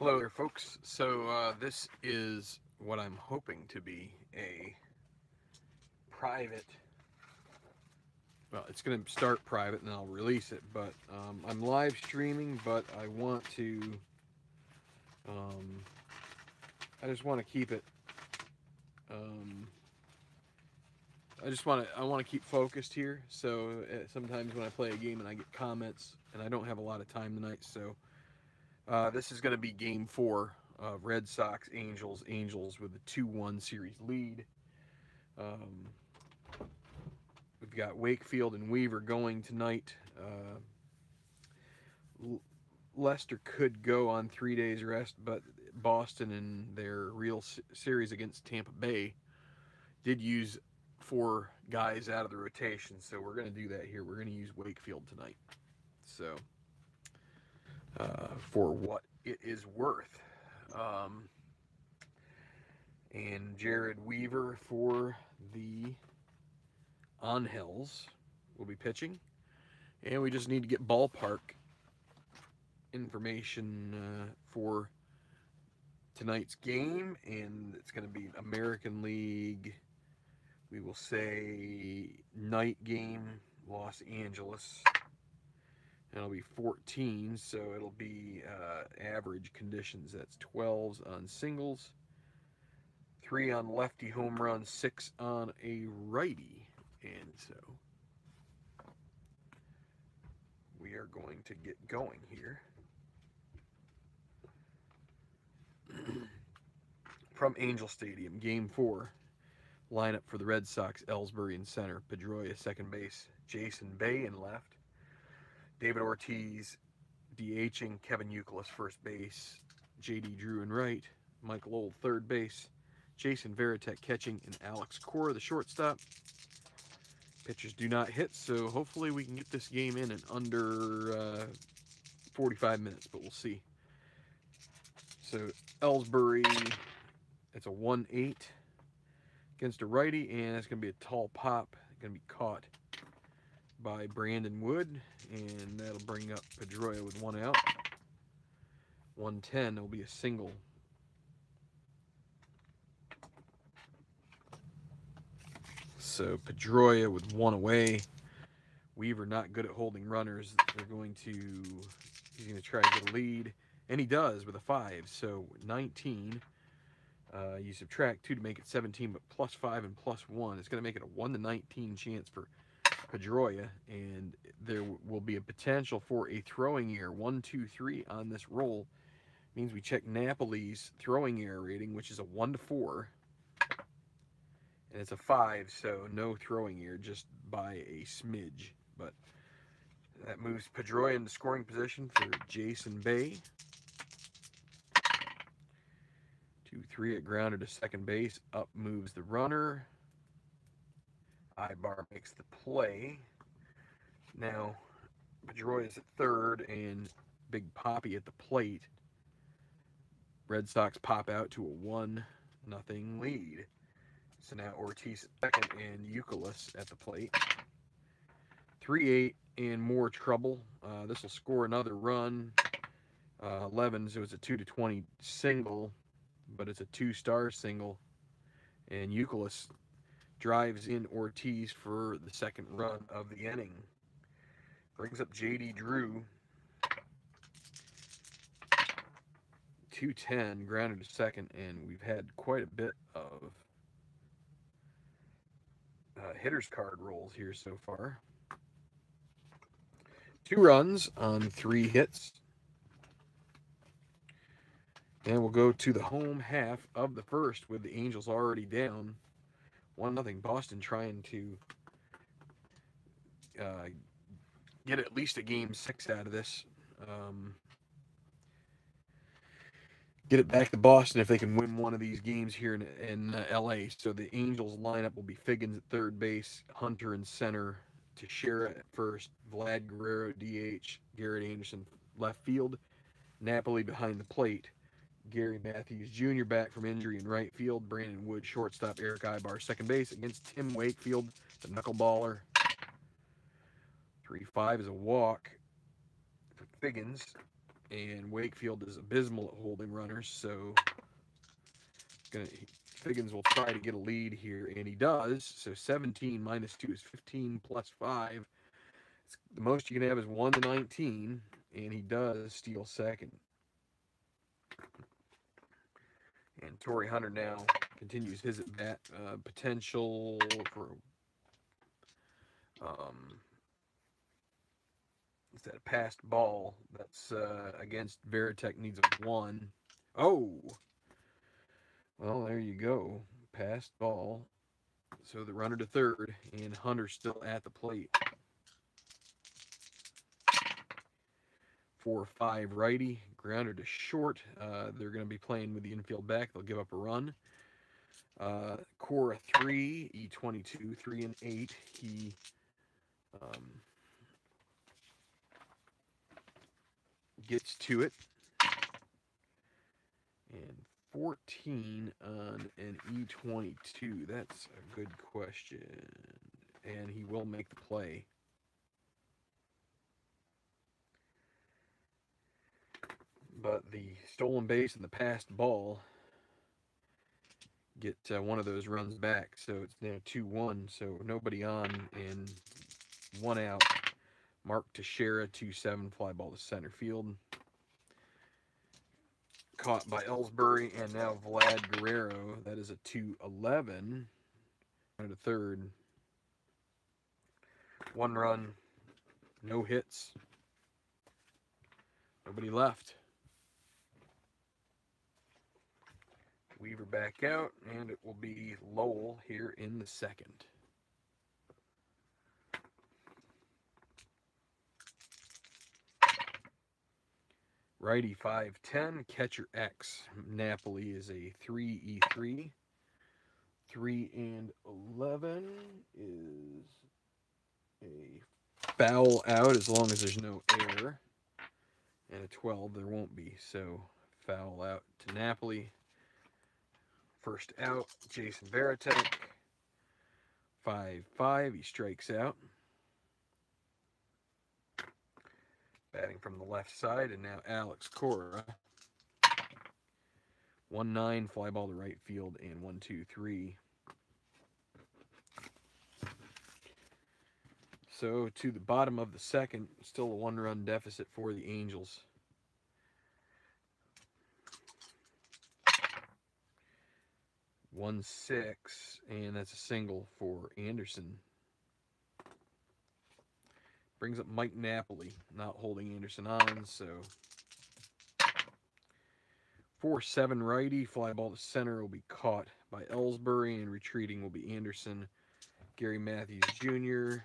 Hello there, folks. So this is what I'm hoping to be a private. Well, it's going to start private and then I'll release it. But I'm live streaming, but I want to. I just want to keep it. I want to keep focused here. So sometimes when I play a game and I get comments, and I don't have a lot of time tonight, so this is going to be Game 4. Red Sox, Angels with a 2-1 series lead. We've got Wakefield and Weaver going tonight. Lester could go on 3 days rest, but Boston in their real series against Tampa Bay did use 4 guys out of the rotation, so we're going to do that here. We're going to use Wakefield tonight. So, for what it is worth. And Jared Weaver for the Angels will be pitching. And we just need to get ballpark information for tonight's game. And it's going to be American League, we will say night game, Los Angeles. And it'll be 14, so it'll be average conditions. That's 12s on singles, 3 on lefty home runs, 6 on a righty. And so we are going to get going here. From Angel Stadium, Game 4. Lineup for the Red Sox: Ellsbury in center, Pedroia second base, Jason Bay in left, David Ortiz DHing, Kevin Youkilis first base, J.D. Drew in right, Michael Old third base, Jason Varitek catching, and Alex Cora the shortstop. Pitchers do not hit, so hopefully we can get this game in under 45 minutes, but we'll see. So Ellsbury, it's a 1-8 against a righty, and it's going to be a tall pop. Going to be caught by Brandon Wood, and that'll bring up Pedroia with 1 out. 1-10 will be a single. So Pedroia with 1 away. Weaver not good at holding runners. He's going to try to get a lead, and he does with a 5. So 19. You subtract 2 to make it 17, but plus 5 and plus 1. It's going to make it a 1-19 chance for Pedroia, and there will be a potential for a throwing error. 1, 2, 3 on this roll means we check Napoli's throwing error rating, which is a 1-4, and it's a 5, so no throwing error, just by a smidge. But that moves Pedroia into scoring position for Jason Bay. 2-3 at grounder to second base. Up moves the runner. Ibar makes the play. Now, Pedroia's at third, and Big Poppy at the plate. Red Sox pop out to a 1-0 lead. So now Ortiz at second and Youkilis at the plate. 3-8 and more trouble. This will score another run. 11, so it's a 2-20 single, but it's a 2-star single. And Youkilis drives in Ortiz for the second run of the inning. Brings up J.D. Drew. 2-10, grounded to second, and we've had quite a bit of hitter's card rolls here so far. 2 runs on 3 hits. And we'll go to the home half of the first with the Angels already down 1-0. Boston trying to get at least a game 6 out of this. Get it back to Boston if they can win one of these games here in LA. So the Angels lineup will be Figgins at third base, Hunter in center, Teixeira at first, Vlad Guerrero DH, Garrett Anderson left field, Napoli behind the plate, Gary Matthews Jr. back from injury in right field, Brandon Wood shortstop, Eric Ibar second base against Tim Wakefield, the knuckleballer. 3-5 is a walk for Figgins. and Wakefield is abysmal at holding runners, so Figgins will try to get a lead here, and he does. So 17 minus 2 is 15 plus 5. The most you can have is 1 to 19, and he does steal second. And Torrey Hunter now continues his at bat. Potential for is that a passed ball? That's against Veritek, needs a 1. Oh, well, there you go. Passed ball. So the runner to third, and Hunter's still at the plate. 4-5 righty, grounded to short. They're going to be playing with the infield back. They'll give up a run. Cora 3, E22, 3 and 8. He gets to it. And 14 on an E22. That's a good question. And he will make the play. But the stolen base and the passed ball get one of those runs back. So it's now 2-1. So nobody on and 1 out. Mark Teixeira, 2-7, fly ball to center field. Caught by Ellsbury, and now Vlad Guerrero. That is a 2-11. To third. 1 run, no hits. Nobody left. Weaver back out, and it will be Lowell here in the second. Righty 5-10, catcher X. Napoli is a 3E3. 3 and 11 is a foul out as long as there's no error. And a 12 there won't be, so foul out to Napoli. First out, Jason Veritek. 5-5, he strikes out. Batting from the left side, and now Alex Cora. 1-9, fly ball to right field, and 1-2-3. So to the bottom of the second, still a 1-run deficit for the Angels. One 6, and that's a single for Anderson. Brings up Mike Napoli, not holding Anderson on, so 4-7 righty, fly ball to center will be caught by Ellsbury, and retreating will be Anderson. Gary Matthews Jr.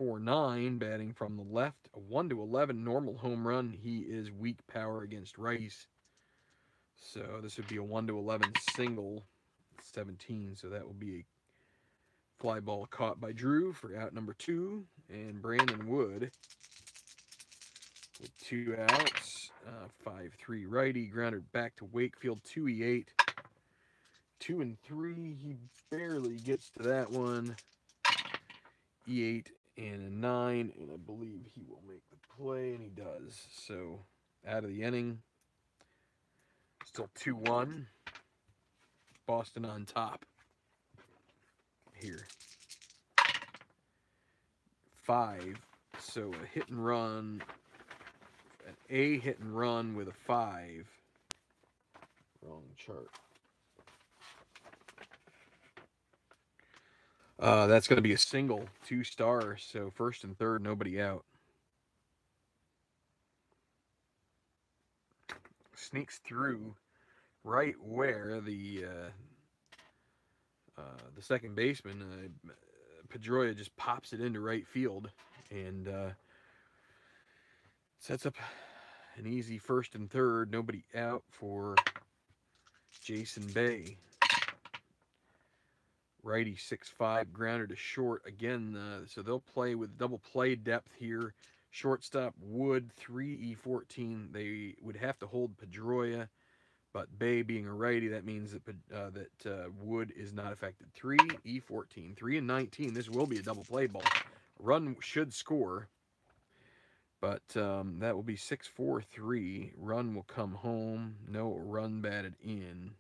4-9, batting from the left, a 1-11 normal home run. He is weak power against righties. So this would be a 1-11 single, 17. So that will be a fly ball caught by Drew for out number 2. And Brandon Wood with 2 outs. 5-3 righty, grounded back to Wakefield, 2E8. 2 and 3, he barely gets to that one. E8 and a 9, and I believe he will make the play, and he does. So out of the inning. Still 2-1. Boston on top here. 5. So a hit and run. An A hit and run with a 5. Wrong chart. That's going to be a single, 2-star. So first and third, nobody out. Sneaks through right where the second baseman, Pedroia, just pops it into right field and sets up an easy first and third, nobody out for Jason Bay. Righty 6-5, grounder to short again, so they'll play with double play depth here. Shortstop Wood, 3E14. They would have to hold Pedroia, but Bay being a righty, that means that Wood is not affected. 3E14, 3 and 19. This will be a double play ball. Run should score. But that will be 6-4-3. Run will come home. No run batted in.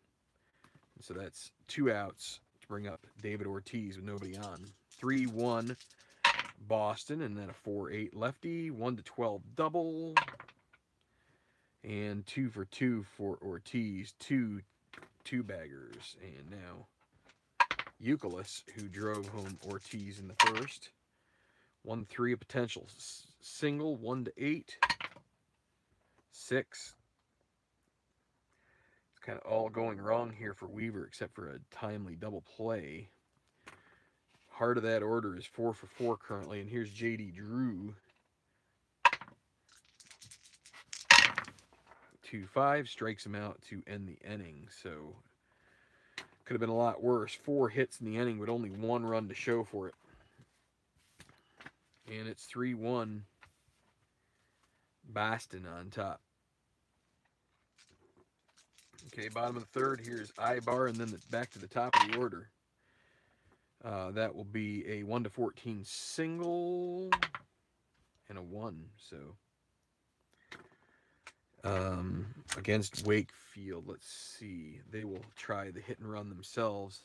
So that's 2 outs to bring up David Ortiz with nobody on. 3-1 Boston, and then a 4-8 lefty. 1-12 double. And 2-for-2 for Ortiz. Two baggers. And now Euclid, who drove home Ortiz in the first. 1-3 a potential single. 1-8. 6. It's kind of all going wrong here for Weaver, except for a timely double play. Heart of that order is 4-for-4 currently, and here's J.D. Drew. 2-5 strikes him out to end the inning. So could have been a lot worse. 4 hits in the inning with only 1 run to show for it. And it's 3-1 Boston on top. Okay, bottom of the third. Here's Ibar, and then back to the top of the order. That will be a 1-14 single and a 1. So against Wakefield, let's see. They will try the hit and run themselves.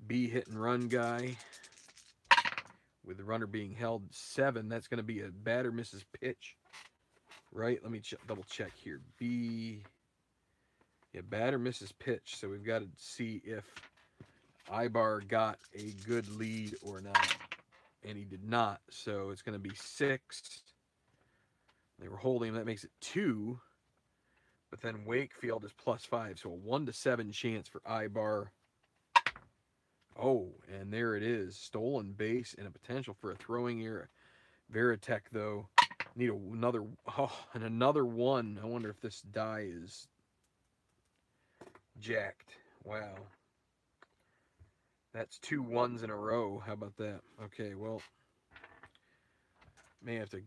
B hit and run guy with the runner being held 7. That's going to be a batter misses pitch. Right? Let me double check here. B, yeah, batter misses pitch. So we've got to see if Ibar got a good lead or not. And he did not. So it's going to be 6. They were holding him. That makes it 2. But then Wakefield is +5. So a 1-7 chance for Ibar. Oh, and there it is. Stolen base and a potential for a throwing error. Veritek, though, need another. Oh, and another 1. I wonder if this die is jacked. Wow. That's 2 1s in a row. How about that? Okay, well, may have to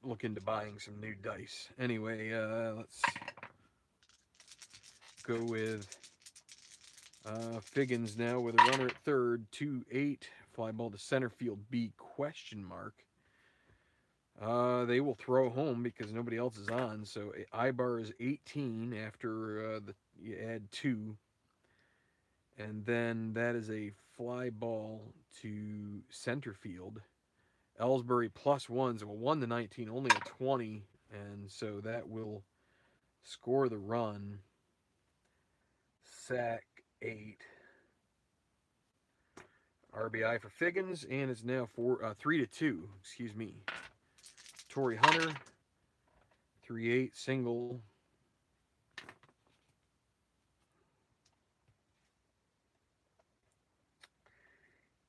look into buying some new dice. Anyway, let's go with Figgins now with a runner at third. 2-8. Fly ball to center field B ? They will throw home because nobody else is on. So Ibar is 18 after you add 2. And then that is a fly ball to center field. Ellsbury +1, so a 1-19, only a 20. And so that will score the run. Sack 8. RBI for Figgins, and it's now 3-2. Excuse me. Torrey Hunter, 3-8 single.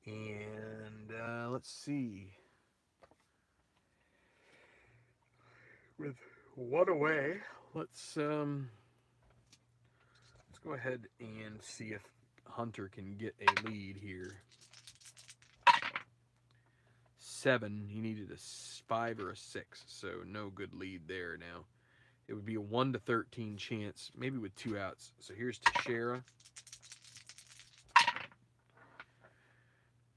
And let's see. With 1 away, let's go ahead and see if Hunter can get a lead here. 7. He needed a 5 or a 6, so no good lead there now. It would be a 1-13 chance, maybe with 2 outs. So here's Teixeira.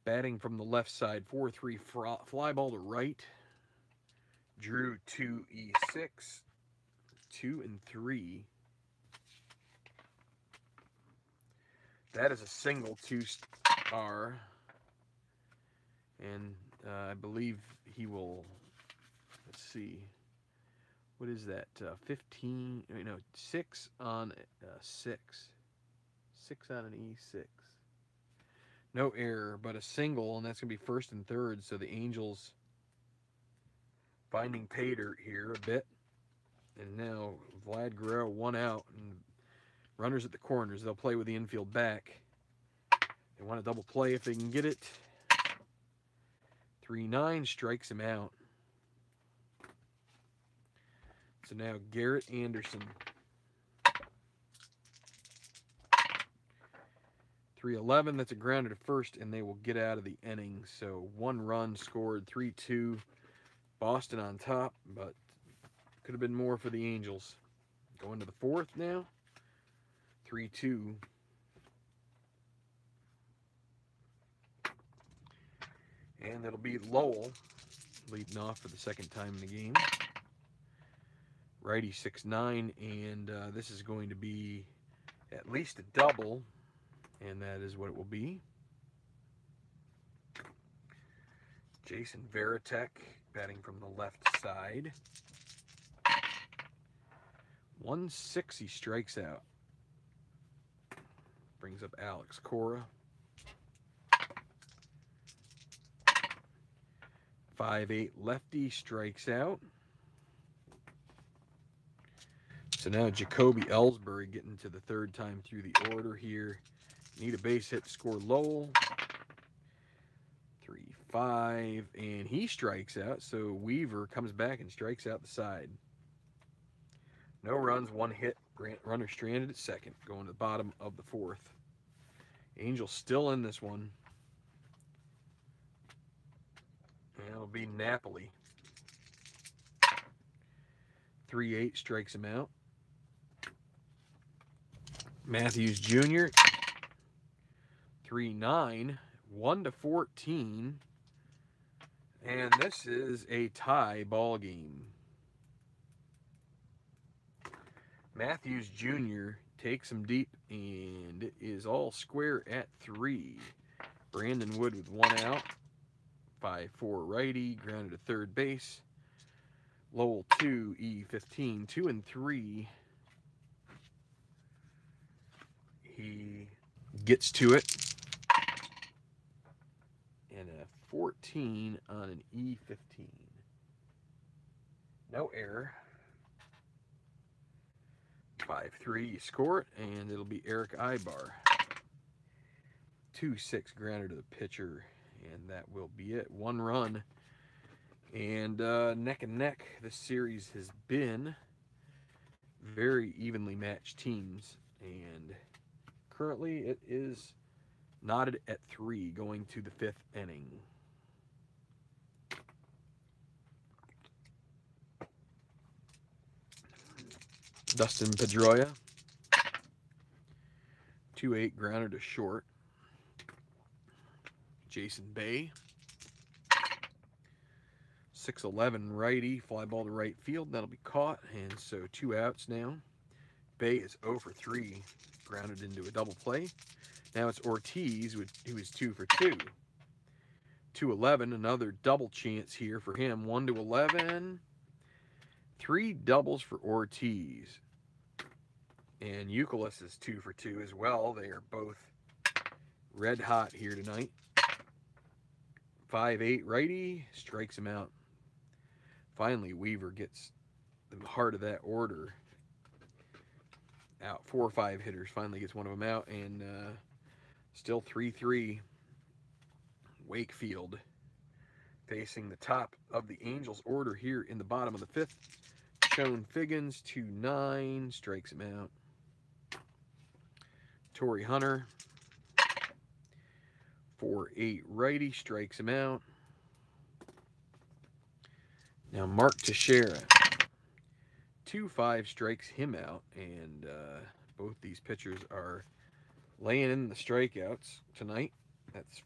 Batting from the left side, 4-3 fly ball to right. Drew 2-6, 2-3. That is a single 2-star. And I believe he will, let's see, what is that? 15, no, 6 on 6. 6 on an E6. No error, but a single, and that's going to be first and third. So the Angels finding pay dirt here a bit. And now Vlad Guerrero 1 out, and runners at the corners. They'll play with the infield back. They want a double play if they can get it. 3-9 strikes him out. So now Garrett Anderson. 3-11, that's a grounder to first, and they will get out of the inning. So 1 run scored, 3-2. Boston on top, but could have been more for the Angels. Going to the 4th now. 3-2. And it'll be Lowell leading off for the second time in the game. Righty 6-9, and this is going to be at least a double, and that is what it will be. Jason Varitek batting from the left side. 1-6, he strikes out. Brings up Alex Cora. 5-8 lefty strikes out. So now Jacoby Ellsbury getting to the third time through the order here. Need a base hit to score Lowell. 3-5, and he strikes out. So Weaver comes back and strikes out the side. No runs, 1 hit. Runner stranded at second, going to the bottom of the fourth. Angels still in this one. And it'll be Napoli. 3-8 strikes him out. Matthews Jr. 3-9, 1-14. And this is a tie ball game. Matthews Jr. takes him deep and is all square at 3. Brandon Wood with 1 out. 5-4 righty, grounded to third base. Lowell 2, E15, 2-3. He gets to it. And a 14 on an E15. No error. 5-3, you score it, and it'll be Eric Ibar. 2-6 grounded to the pitcher, and that will be it. 1 run. And neck and neck, this series has been very evenly matched teams, and currently it is knotted at 3 going to the 5th inning. Dustin Pedroia, 2-8 grounded to short. Jason Bay, 6-11 righty, fly ball to right field. That'll be caught, and so 2 outs now. Bay is 0 for 3, grounded into a double play. Now it's Ortiz, who is 2 for 2. 2-11, another double chance here for him. 1-11. 3 doubles for Ortiz. And Euclid is 2 for 2 as well. They are both red hot here tonight. 5-8 righty, strikes him out. Finally, Weaver gets the heart of that order out. 4 or 5 hitters, finally gets one of them out, and still 3-3. Wakefield facing the top of the Angels order here in the bottom of the 5th. Sean Figgins, 2-9, strikes him out. Torrey Hunter, 4-8 righty, strikes him out. Now Mark Teixeira, 2-5 strikes him out, and both these pitchers are laying in the strikeouts tonight. That's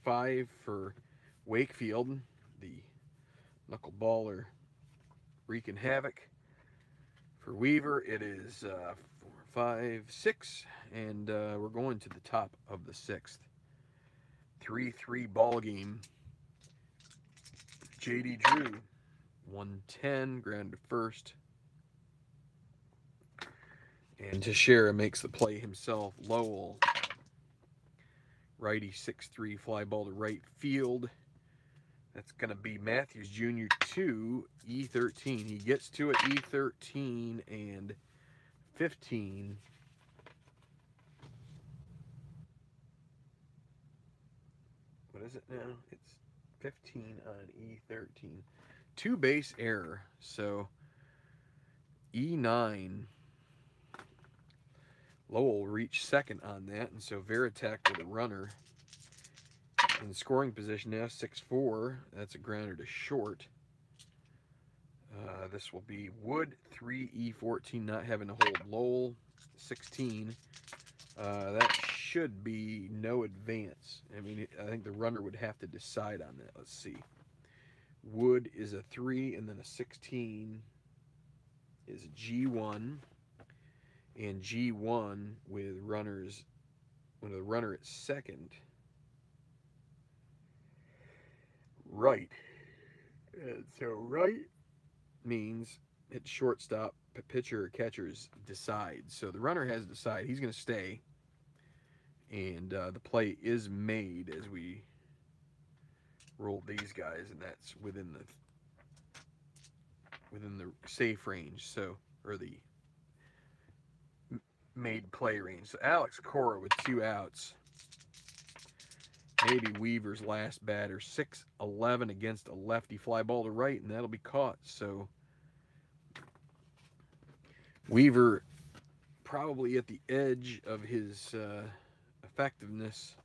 5 for Wakefield, the knuckleballer wreaking havoc. For Weaver, it is 4, 5, 6, and we're going to the top of the 6th. 3-3 ball game. J.D. Drew, 110, ground to first. And Teixeira makes the play himself. Lowell, righty 6-3, fly ball to right field. That's going to be Matthews Jr. 2, E13. He gets to it, E13 and 15. What is it now? It's 15 on E13. 2 base error. So E9. Lowell reached second on that, and so Varitek with a runner in scoring position now, 6-4. That's a grounder to short. This will be Wood, 3E14, not having to hold Lowell, 16. That should be no advance. I mean, I think the runner would have to decide on that. Let's see. Wood is a 3, and then a 16 is G1, and G1 with runners, with a runner at second. Right. And so right means hit shortstop, pitcher or catchers decide. So the runner has to decide. He's going to stay. And the play is made as we roll these guys, and that's within the safe range. So, or the made play range. So Alex Cora with 2 outs. Maybe Weaver's last batter. 6-11 against a lefty, fly ball to right, and that'll be caught. So Weaver probably at the edge of his effectiveness.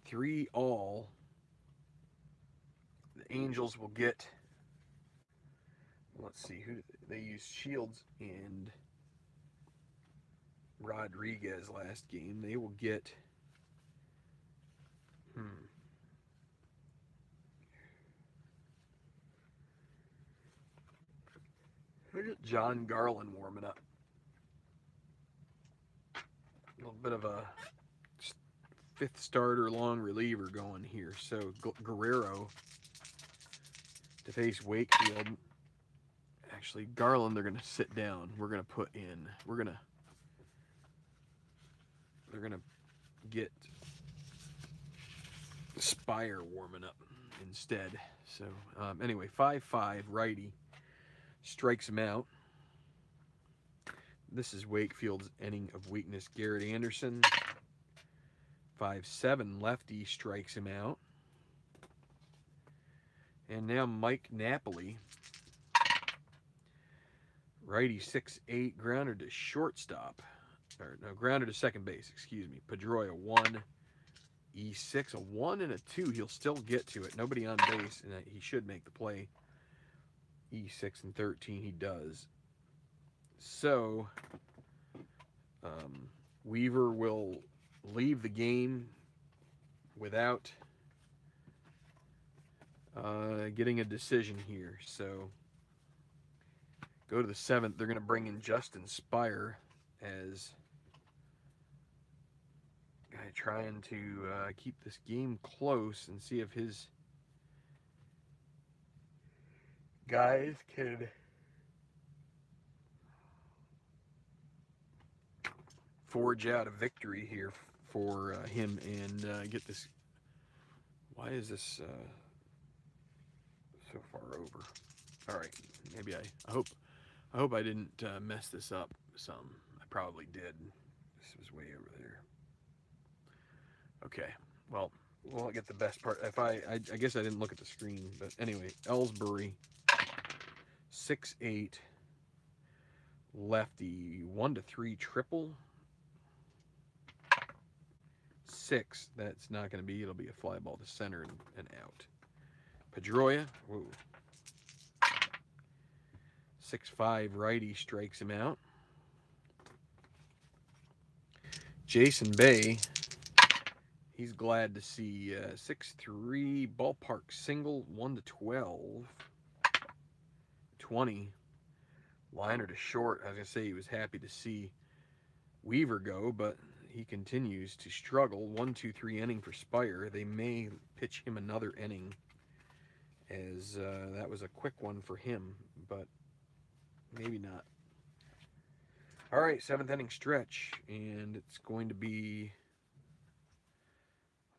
3 all. The Angels will get, let's see, who they used Shields and Rodriguez last game. They will get John Garland warming up. A little bit of a 5th starter long reliever going here. So Guerrero to face Wakefield. Actually, Garland, they're going to sit down. We're going to put in, they're going to get Spire warming up instead. So anyway, 5-5 righty strikes him out. This is Wakefield's inning of weakness. Garrett Anderson, 5-7 lefty, strikes him out. And now Mike Napoli, righty, 6-8, grounded to shortstop. Or no, grounded to second base, excuse me. Pedroia, 1, E6, a 1 and a 2. He'll still get to it. Nobody on base, and he should make the play. E6 and 13, he does. So, Weaver will leave the game without getting a decision here. So, go to the 7th. They're going to bring in Justin Spire as guy trying to keep this game close and see if his guys can forge out a victory here for him and get this. Why is this so far over? All right, maybe I hope I didn't mess this up some. I probably did. This was way over there. Okay, well, we'll get the best part. If I guess I didn't look at the screen, but anyway, Ellsbury, 6-8 lefty, 1-3 triple. 6, that's not going to be. It'll be a fly ball to center and out. Pedroia, 6-5 righty, strikes him out. Jason Bay, he's glad to see 6-3 ballpark single, 1-12, 20. Liner to short. I was going to say he was happy to see Weaver go, but he continues to struggle. 1-2-3 inning for Spire. They may pitch him another inning, as that was a quick one for him, but maybe not. All right, 7th inning stretch, and it's going to be,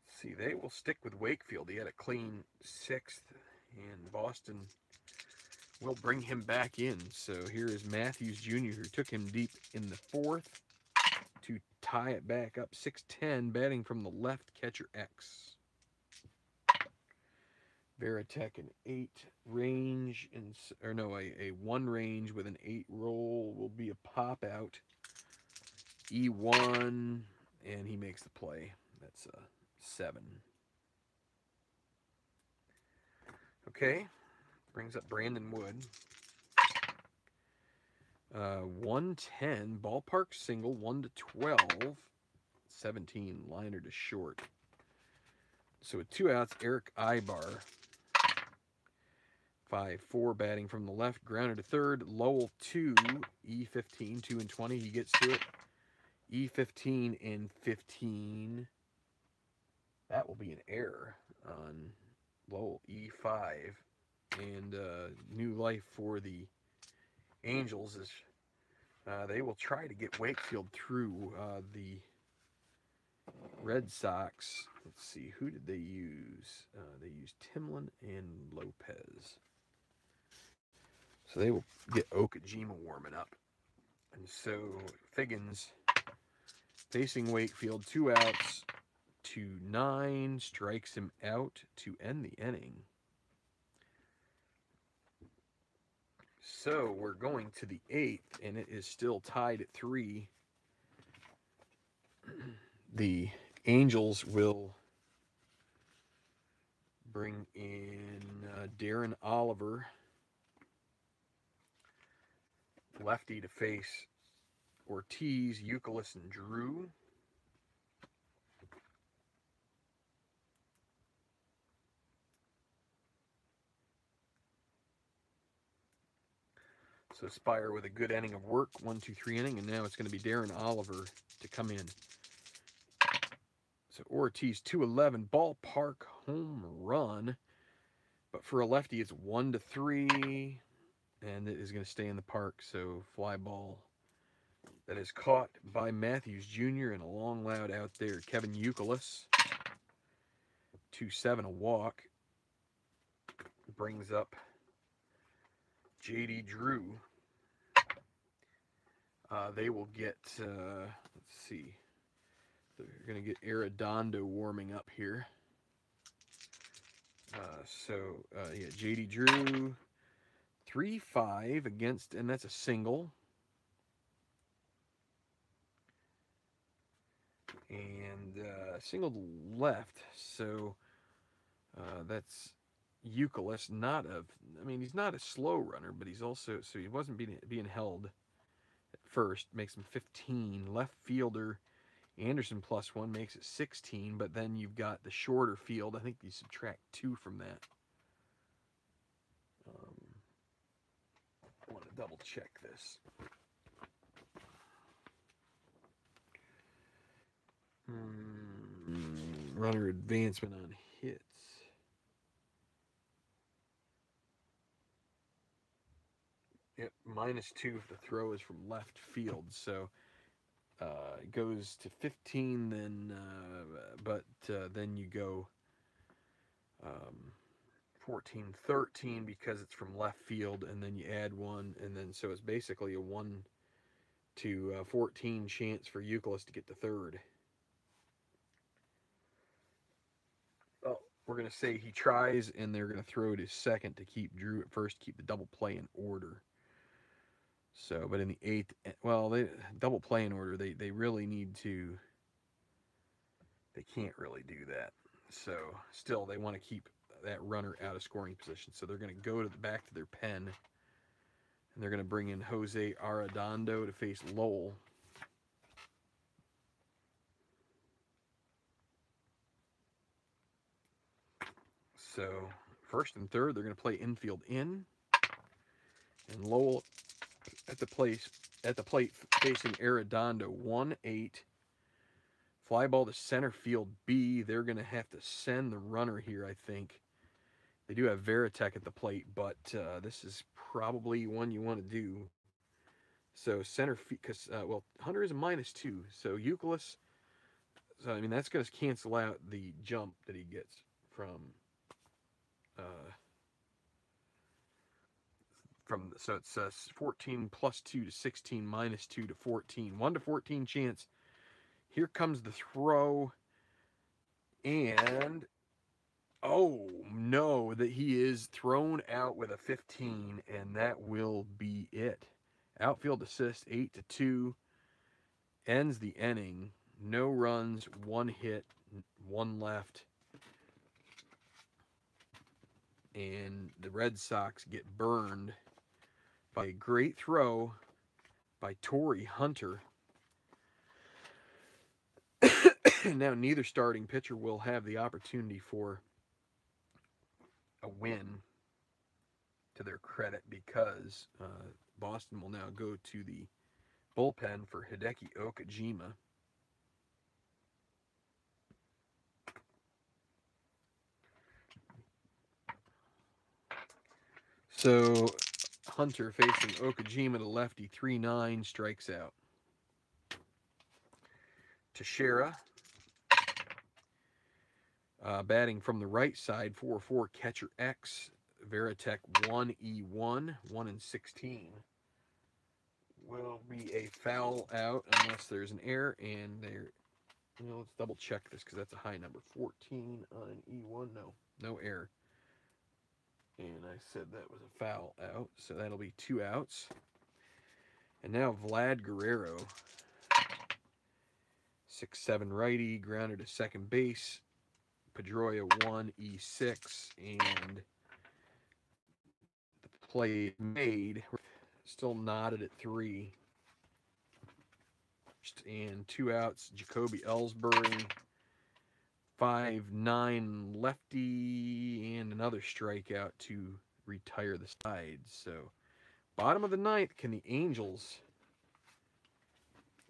let's see, they will stick with Wakefield. He had a clean 6th, and Boston will bring him back in. So here is Matthews Jr., who took him deep in the 4th to tie it back up. 6-10, batting from the left, catcher X. Veritek an 8 range, or no, a 1 range with an 8 roll will be a pop out. E1, and he makes the play. That's a 7. Okay, brings up Brandon Wood. 110, ballpark single, 1-12, 17, liner to short. So with 2 outs, Eric Ibar 5-4 batting from the left, grounded to third. Lowell 2, E15, 2 and 20. He gets to it. E15 and 15. That will be an error on Lowell. E5. And new life for the Angels is they will try to get Wakefield through the Red Sox. Let's see, who did they use? They used Timlin and Lopez. So they will get Okajima warming up. And so Figgins facing Wakefield, 2 outs to 9, strikes him out to end the inning. So we're going to the 8th, and it is still tied at 3. The Angels will bring in Darren Oliver, lefty, to face Ortiz, Euclid, and Drew. So Spire with a good inning of work, 1-2-3 inning, and now it's going to be Darren Oliver to come in. So Ortiz, 211, ballpark home run, but for a lefty it's 1-3, and it is going to stay in the park. So fly ball that is caught by Matthews Jr. and a long loud out there. Kevin Euclid, 2-7, a walk, brings up J.D. Drew. They will get, let's see, they're going to get Arredondo warming up here. Yeah, J.D. Drew, 3-5 against, and that's a single. And single left, so that's Euclid, he's not a slow runner, but he's also, so he wasn't being held at first, makes him 15. Left fielder Anderson +1 makes it 16, but then you've got the shorter field. I think you subtract 2 from that. I want to double check this. Runner advancement on hits. Yep, -2 if the throw is from left field. So it goes to 15, then, then you go 14, 13 because it's from left field, and then you add 1, and then so it's basically a 1 to 14 chance for Euclid to get to third. Oh, we're going to say he tries, and they're going to throw to second to keep Drew at first, keep the double play in order. So, but in the 8th, well, they double play in order. They really need to. They can't really do that. So, still, they want to keep that runner out of scoring position. So they're going to go to the back to their pen, and they're going to bring in Jose Arredondo to face Lowell. So, first and third, they're going to play infield in, and Lowell at the plate facing Arredondo, 1-8. Fly ball to center field B. They're going to have to send the runner here, I think. They do have Veritek at the plate, but this is probably one you want to do. So center field, because, well, Hunter is a -2. So Euclid, so, I mean, that's going to cancel out the jump that he gets from, so it's 14 +2 to 16, -2 to 14. 1 to 14 chance. Here comes the throw, and oh no, that he is thrown out with a 15, and that will be it. Outfield assist, 8-2, ends the inning. No runs, 1 hit, 1 left, and the Red Sox get burned by a great throw by Torrey Hunter. Now neither starting pitcher will have the opportunity for a win. to their credit, because Boston will now go to the bullpen for Hideki Okajima. So Hunter facing Okajima, the lefty, 3-9, strikes out. Teixeira, batting from the right side, 4-4, catcher X. Veritek 1-1, 1-16. Will be a foul out unless there's an error, and there. Let's double check this because that's a high number. 14 on an E1. No error. And I said that was a foul out, so that'll be 2 outs. And now Vlad Guerrero, 6'7" righty, grounded to second base. Pedroia 1-E6, and the play made. Still knotted at 3. And 2 outs. Jacoby Ellsbury, 5'9" lefty, and another strikeout to retire the side. So, bottom of the ninth, can the Angels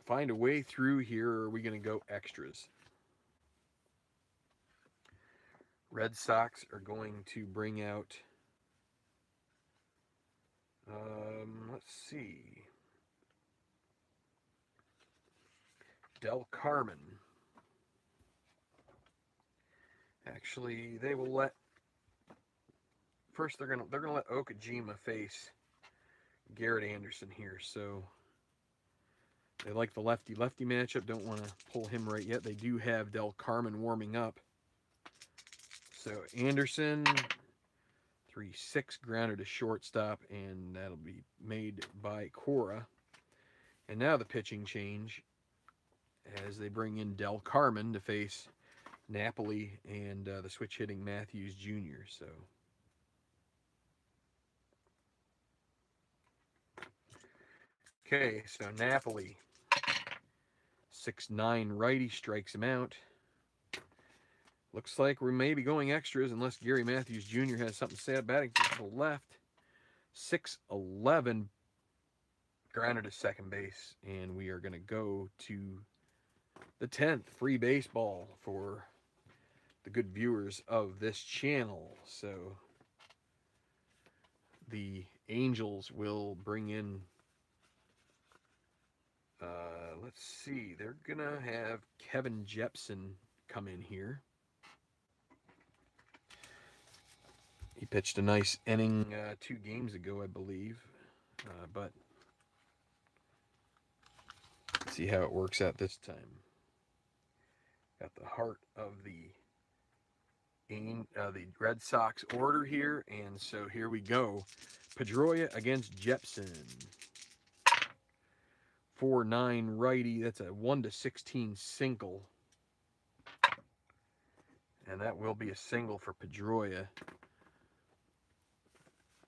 find a way through here, or are we going to go extras? Red Sox are going to bring out, let's see, Del Carmen. Actually, they will let, first they're gonna let Okajima face Garrett Anderson here. So they like the lefty-lefty matchup. Don't want to pull him right yet. They do have Del Carmen warming up. So Anderson, 3-6, grounder to shortstop, and that'll be made by Cora. And now the pitching change as they bring in Del Carmen to face Napoli and the switch-hitting Matthews Jr. So okay, so Napoli, 6'9" righty, strikes him out. Looks like we may be going extras unless Gary Matthews Jr. has something to say about batting to the left. 6'11", grounded to second base, and we are going to go to the 10th, free baseball for the good viewers of this channel. So the Angels will bring in, let's see, they're going to have Kevin Jepson come in here. He pitched a nice inning 2 games ago, I believe. But let's see how it works out this time. Got the heart of the Red Sox order here, and so here we go. Pedroia against Jepson. 4'9" righty. That's a 1-16 single. And that will be a single for Pedroia.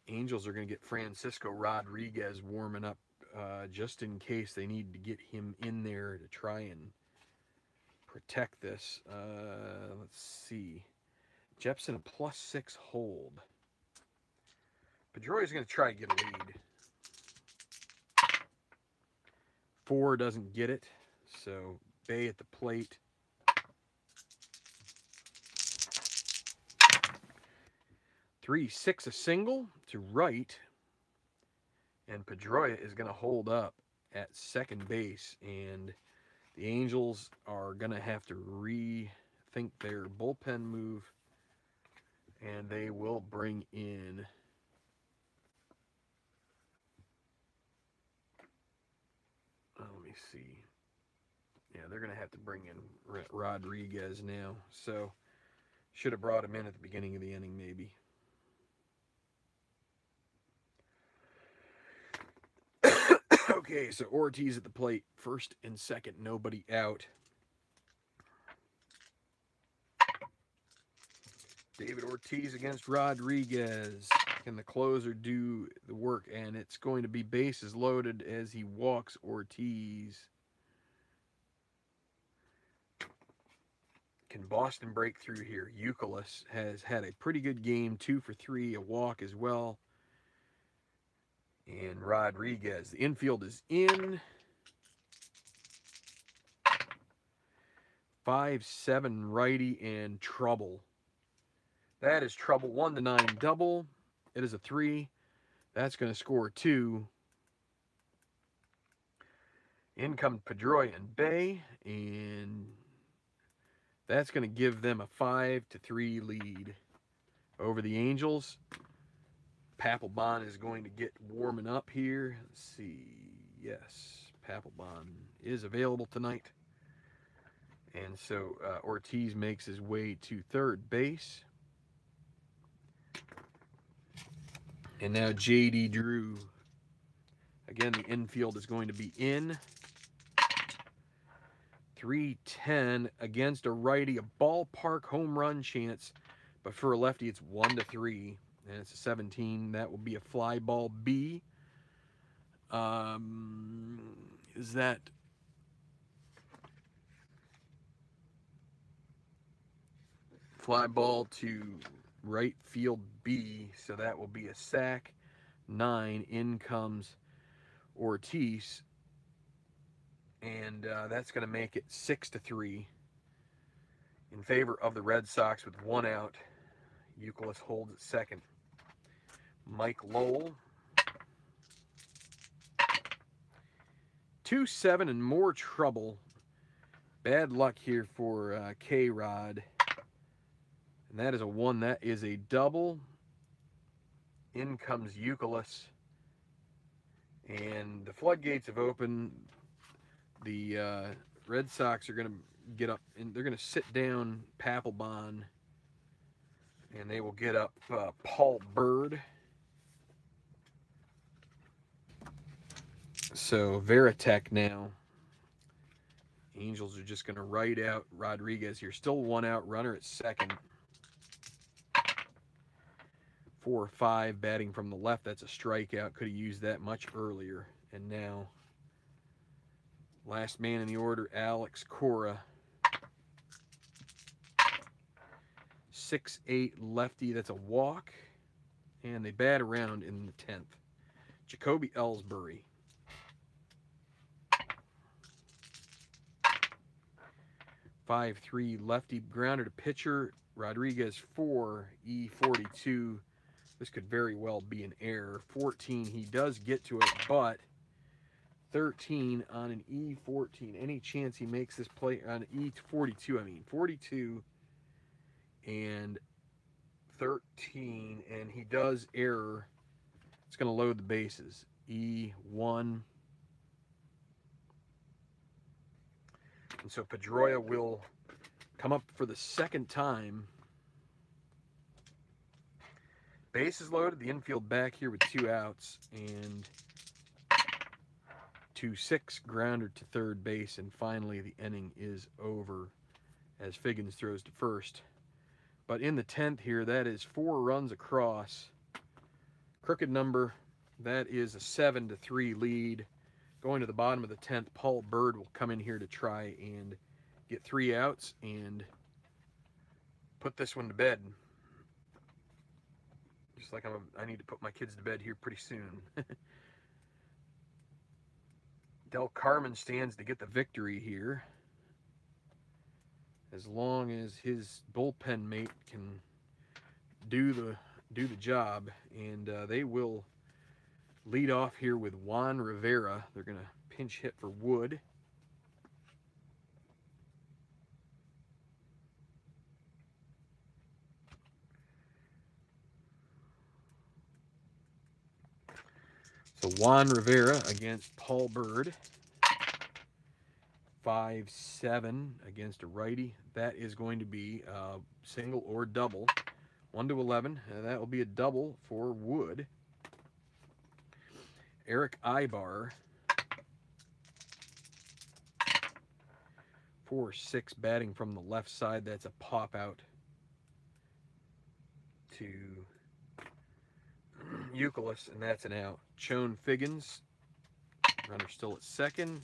Angels are going to get Francisco Rodriguez warming up just in case they need to get him in there to try and protect this. Let's see. Jepson, a +6 hold. Pedroia's going to try to get a lead. 4 doesn't get it, so Bay at the plate. Three, 6, a single to right, and Pedroia is going to hold up at second base, and the Angels are going to have to rethink their bullpen move, and they will bring in let me see. Yeah, they're going to have to bring in Rodriguez now. So, should have brought him in at the beginning of the inning, maybe. Okay, so Ortiz at the plate. First and second, nobody out. David Ortiz against Rodriguez. Can the closer do the work? And it's going to be bases loaded as he walks Ortiz. Can Boston break through here? Youkilis has had a pretty good game, 2 for 3, a walk as well. and Rodriguez. The infield is in. 5-7 righty and trouble. That is trouble. 1-9 double. It is a 3. That's going to score 2. In come Pedroia and Bay, and that's going to give them a 5-3 lead over the Angels. Papelbon is going to get warming up here. Let's see. Yes, Papelbon is available tonight. And so Ortiz makes his way to third base. And now J.D. Drew. Again, the infield is going to be in. 3-10 against a righty, a ballpark home run chance. But for a lefty, it's 1-3. And it's a 17. That will be a fly ball B. Is that... Fly ball to right field B, so that will be a sack. 9, in comes Ortiz, and that's going to make it 6-3 in favor of the Red Sox with 1 out. Youkilis holds at second. Mike Lowell. 2-7 and more trouble. Bad luck here for K-Rod. And that is a 1. That is a double. In comes Youkilis. And the floodgates have opened. The Red Sox are going to get up, and they're going to sit down Papelbon. And they will get up Paul Bird. So Veritek now. Angels are just going to write out Rodriguez here. Still 1 out, runner at second. 4-5 batting from the left. That's a strikeout. Could have used that much earlier. And now, last man in the order, Alex Cora. 6-8 lefty. That's a walk. And they bat around in the 10th. Jacoby Ellsbury. 5-3 lefty. Grounder to pitcher. Rodriguez 4, E42. This could very well be an error. 14, he does get to it, but 13 on an E14. Any chance he makes this play on E42? I mean, 42 and 13, and he does error. It's going to load the bases. E1. And so Pedroia will come up for the second time. Bases loaded, the infield back here with 2 outs, and 2-6 grounder to third base, and finally the inning is over as Figgins throws to first. But in the 10th here, that is 4 runs across. Crooked number, that is a 7-3 lead. Going to the bottom of the 10th, Paul Bird will come in here to try and get 3 outs and put this one to bed. Just like I need to put my kids to bed here pretty soon. Del Carmen stands to get the victory here. As long as his bullpen mate can do the job. And they will lead off here with Juan Rivera. They're going to pinch hit for Wood. So Juan Rivera against Paul Bird. 5-7 against a righty. That is going to be single or double. 1-11. That will be a double for Wood. Eric Ibar. 4-6 batting from the left side. That's a pop out to Youkilis, and that's an out. Chone Figgins, runner still at second.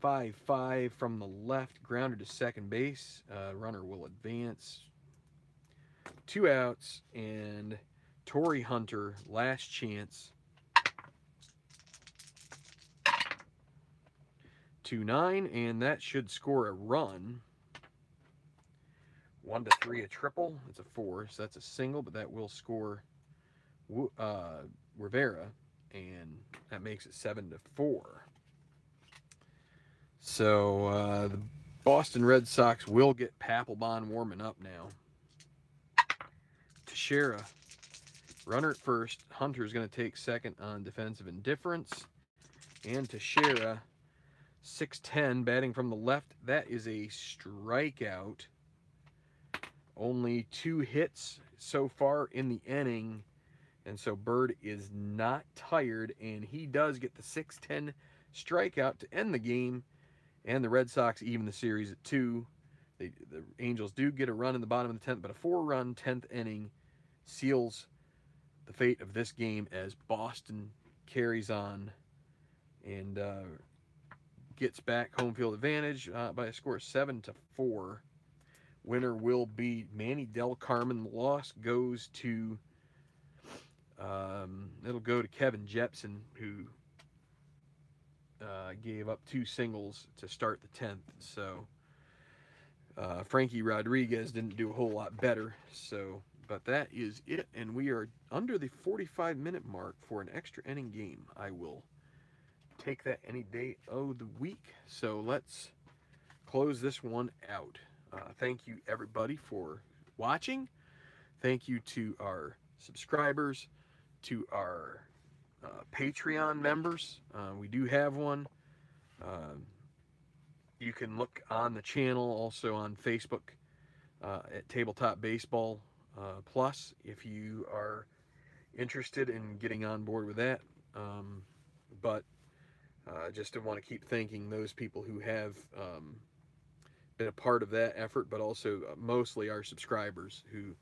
5-5 from the left, grounded to second base. Runner will advance. 2 outs, and Torrey Hunter, last chance. 2-9, and that should score a run. 1-3, a triple. It's a 4, so that's a single, but that will score Rivera, and that makes it 7-4. So the Boston Red Sox will get Papelbon warming up now. Teixeira, runner at first. Hunter is going to take second on defensive indifference. And Teixeira, 6'10", batting from the left. That is a strikeout. Only 2 hits so far in the inning. And so Bird is not tired, and he does get the 6-10 strikeout to end the game. And the Red Sox even the series at 2. The Angels do get a run in the bottom of the 10th, but a 4-run 10th inning seals the fate of this game as Boston carries on and gets back home field advantage by a score of 7-4. Winner will be Manny Del Carmen. The loss goes to it'll go to Kevin Jepsen, who gave up 2 singles to start the 10th. So Frankie Rodriguez didn't do a whole lot better. So, but that is it, and we are under the 45-minute mark for an extra inning game. I will take that any day of the week. So let's close this one out. Thank you everybody for watching. Thank you to our subscribers, to our Patreon members. We do have one. You can look on the channel, also on Facebook at Tabletop Baseball Plus if you are interested in getting on board with that. But just to want to keep thanking those people who have been a part of that effort, but also mostly our subscribers who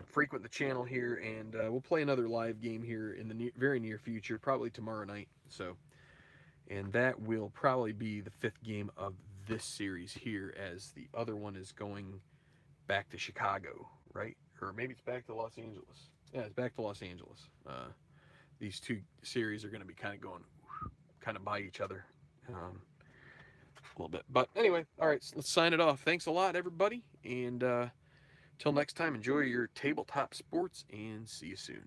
frequent the channel here, and we'll play another live game here in the very near future, probably tomorrow night. So, and that will probably be the 5th game of this series here, as the other one is going back to Chicago, right? Or maybe it's back to Los Angeles. Yeah, it's back to Los Angeles. These 2 series are going to be kind of going kind of by each other a little bit. But anyway, all right, so let's sign it off. Thanks a lot, everybody, and till next time, enjoy your tabletop sports, and see you soon.